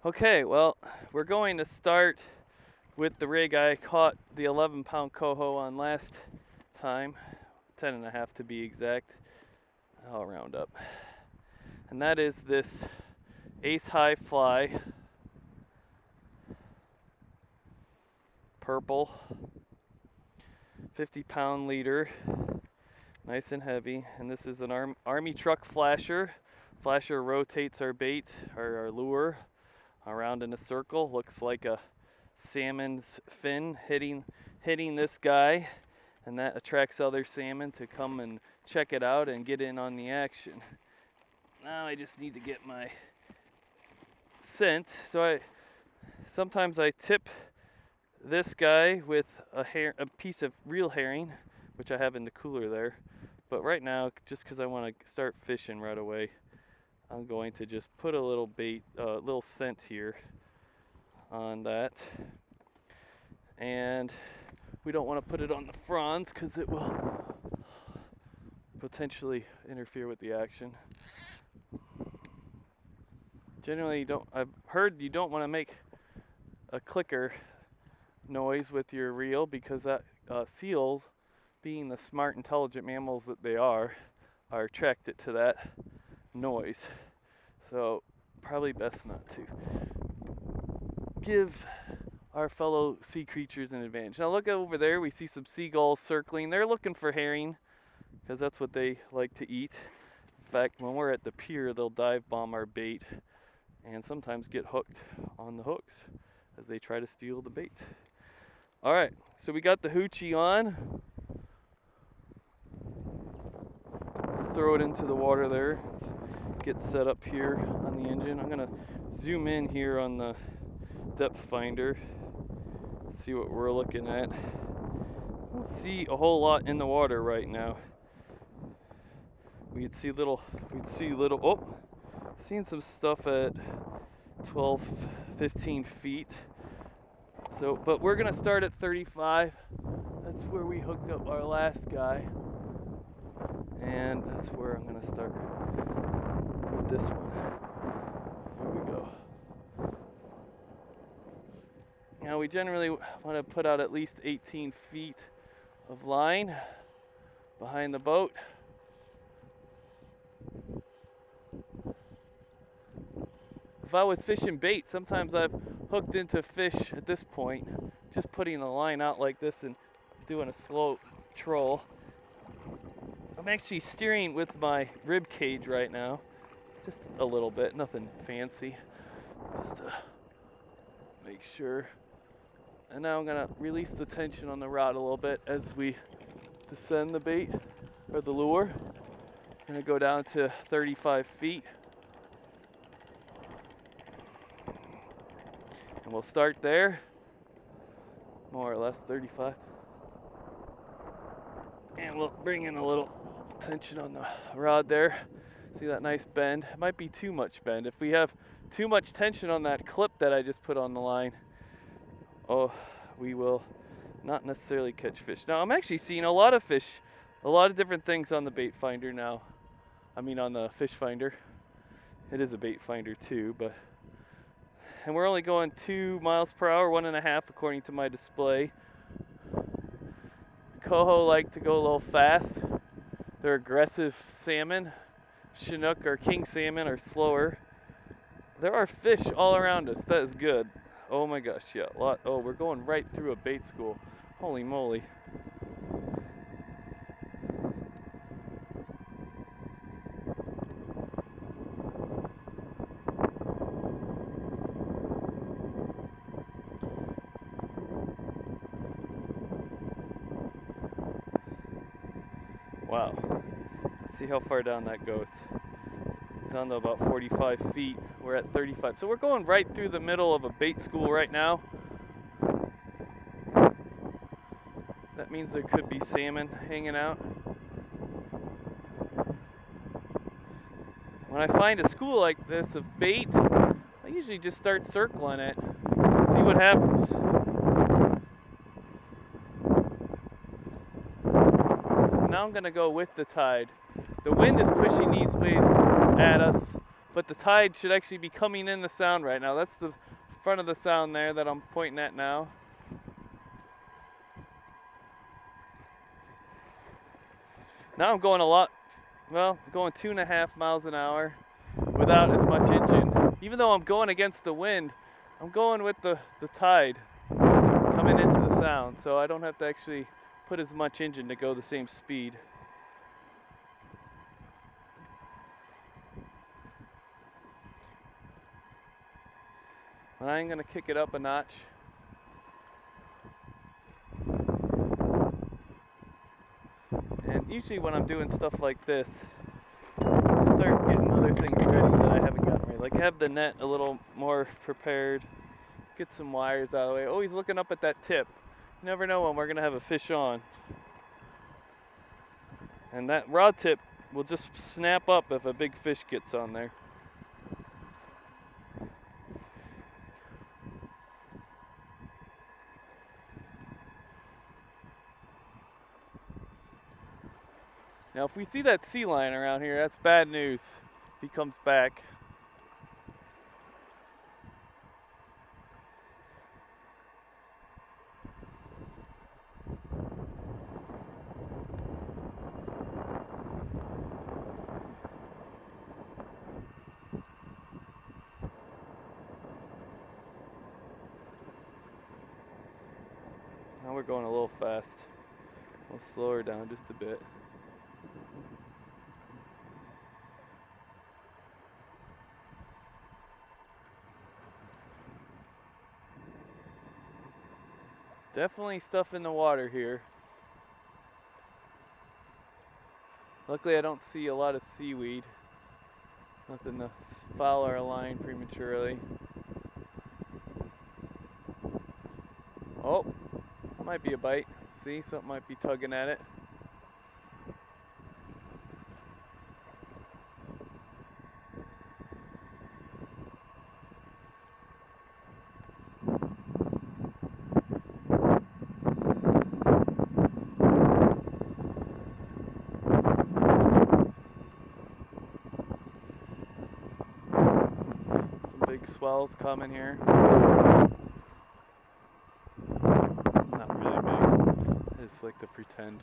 Okay, well, we're going to start with the rig I caught the 11-pound coho on last time, 10.5 to be exact. I'll round up. And that is this Ace High Fly, purple, 50-pound leader, nice and heavy. And this is an Army truck flasher. Flasher rotates our bait, our lure, around in a circle. Looks like a salmon's fin hitting this guy, and that attracts other salmon to come and check it out and get in on the action. Now I just need to get my scent. So sometimes I tip this guy with a piece of real herring, which I have in the cooler there. But right now, just because I want to start fishing right away, I'm going to just put a little bait, little scent here on that. And we don't want to put it on the fronds because it will potentially interfere with the action. Generally, I've heard you don't want to make a clicker noise with your reel because that seals, being the smart, intelligent mammals that they are attracted to that noise. So probably best not to give our fellow sea creatures an advantage. Now look over there, we see some seagulls circling. They're looking for herring because that's what they like to eat. In fact, when we're at the pier, they'll dive bomb our bait and sometimes get hooked on the hooks as they try to steal the bait. All right, so we got the hoochie on. Throw it into the water there. Let's get set up here on the engine. I'm gonna zoom in here on the depth finder, see what we're looking at. I don't see a whole lot in the water right now. We'd see little, oh, seeing some stuff at 12, 15 feet. So, but we're gonna start at 35. That's where we hooked up our last guy. And that's where I'm gonna start with this one. Here we go. Now we generally want to put out at least 18 feet of line behind the boat. If I was fishing bait, sometimes I've hooked into fish at this point, just putting the line out like this and doing a slow troll. I'm actually steering with my rib cage right now, just a little bit, nothing fancy, just to make sure. And now I'm gonna release the tension on the rod a little bit as we descend the bait, or the lure. I'm gonna go down to 35 feet. And we'll start there, more or less 35. And we'll bring in a little tension on the rod there. See that nice bend? It might be too much bend. If we have too much tension on that clip that I just put on the line, oh, we will not necessarily catch fish. Now I'm actually seeing a lot of fish, a lot of different things on the bait finder now. I mean on the fish finder. It is a bait finder too, but, and we're only going 2 miles per hour, 1.5 according to my display. Coho like to go a little fast. They're aggressive salmon. Chinook or king salmon are slower. There are fish all around us. That is good. Oh my gosh, yeah, a lot. Oh, we're going right through a bait school. Holy moly. Wow. Let's see how far down that goes. Down to about 45 feet. We're at 35. So we're going right through the middle of a bait school right now. That means there could be salmon hanging out. When I find a school like this of bait, I usually just start circling it, see what happens. Now I'm gonna go with the tide. The wind is pushing these waves at us but the tide should actually be coming in the sound right now. That's the front of the sound there that I'm pointing at now. Now I'm going going 2.5 miles an hour without as much engine. Even though I'm going against the wind, I'm going with the tide coming into the sound, so I don't have to actually put as much engine to go the same speed. And I'm going to kick it up a notch. And usually when I'm doing stuff like this, I start getting other things ready that I haven't gotten ready. Like have the net a little more prepared, get some wires out of the way. Always looking up at that tip. You never know when we're going to have a fish on. And that rod tip will just snap up if a big fish gets on there. Now if we see that sea lion around here, that's bad news if he comes back. Now we're going a little fast. We'll slow her down just a bit. Definitely stuff in the water here. Luckily I don't see a lot of seaweed. Nothing to foul our line prematurely. Oh, that might be a bite. See, something might be tugging at it. Swells coming here. Not really big. I just like to pretend.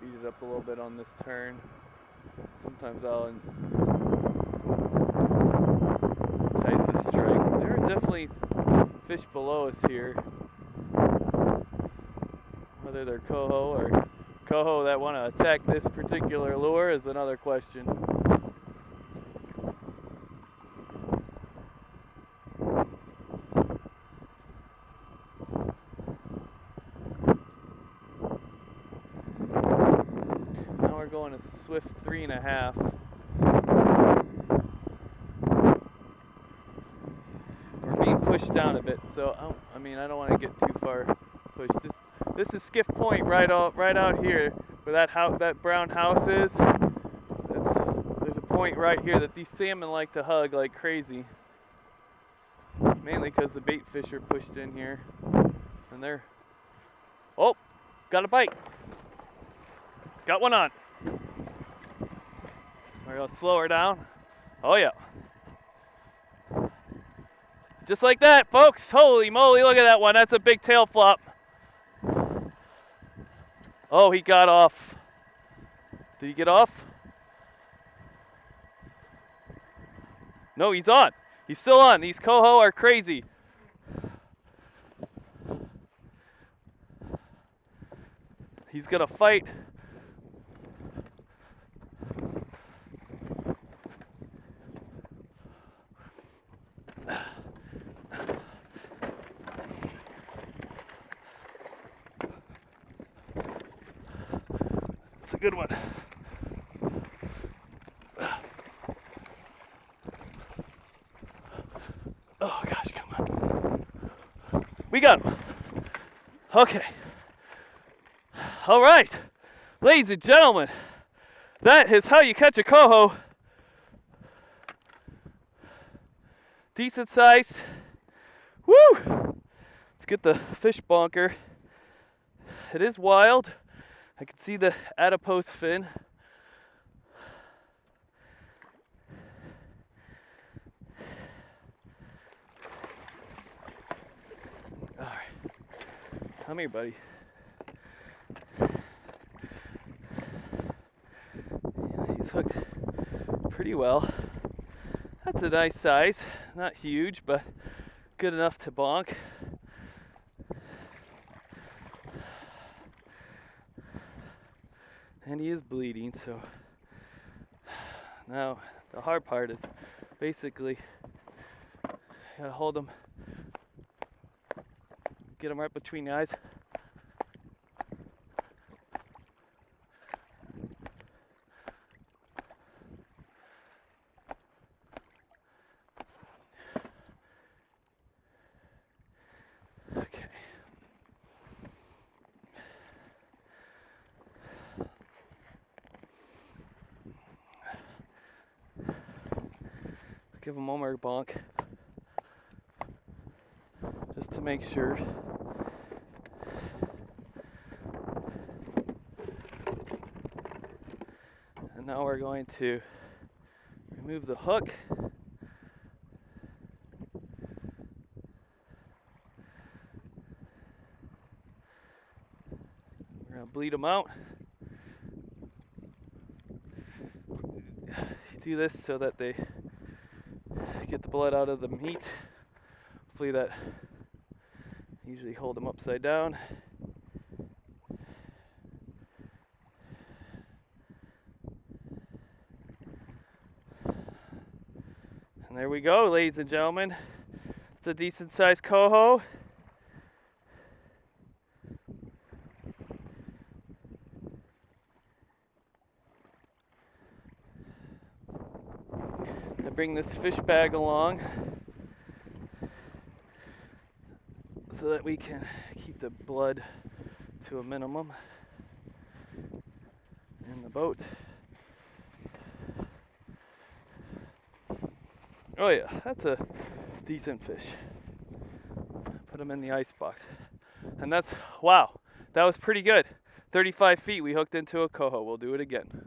Speed it up a little bit on this turn. Sometimes I'll entice a strike. There are definitely fish below us here. Whether they're coho or coho that want to attack this particular lure is another question. Going a swift 3.5. We're being pushed down a bit, so I don't want to get too far pushed. This is Skiff Point right out here, where that brown house is. There's a point right here that these salmon like to hug like crazy. Mainly because the bait fish are pushed in here, and they're. Oh, got a bite. Got one on. We're gonna slow her down. Oh yeah. Just like that, folks. Holy moly, look at that one. That's a big tail flop. Oh, he got off. Did he get off? No, he's on. He's still on. These coho are crazy. He's gonna fight. It's a good one. Oh gosh, come on. We got him. Okay. All right, ladies and gentlemen, that is how you catch a coho. Decent sized. Woo! Let's get the fish bonker. It is wild. I can see the adipose fin. All right, come here, buddy. He's hooked pretty well. That's a nice size. Not huge, but good enough to bonk. And he is bleeding, so now the hard part is basically gotta hold him, get him right between the eyes. Okay. Give him one more bonk, just to make sure. And now we're going to remove the hook. We're going to bleed them out. Do this so that they get the blood out of the meat. Hopefully that, usually hold them upside down. And there we go, ladies and gentlemen. It's a decent sized coho. I bring this fish bag along so that we can keep the blood to a minimum in the boat. Oh yeah, that's a decent fish. Put him in the ice box. And that's, wow, that was pretty good. 35 feet we hooked into a coho. We'll do it again.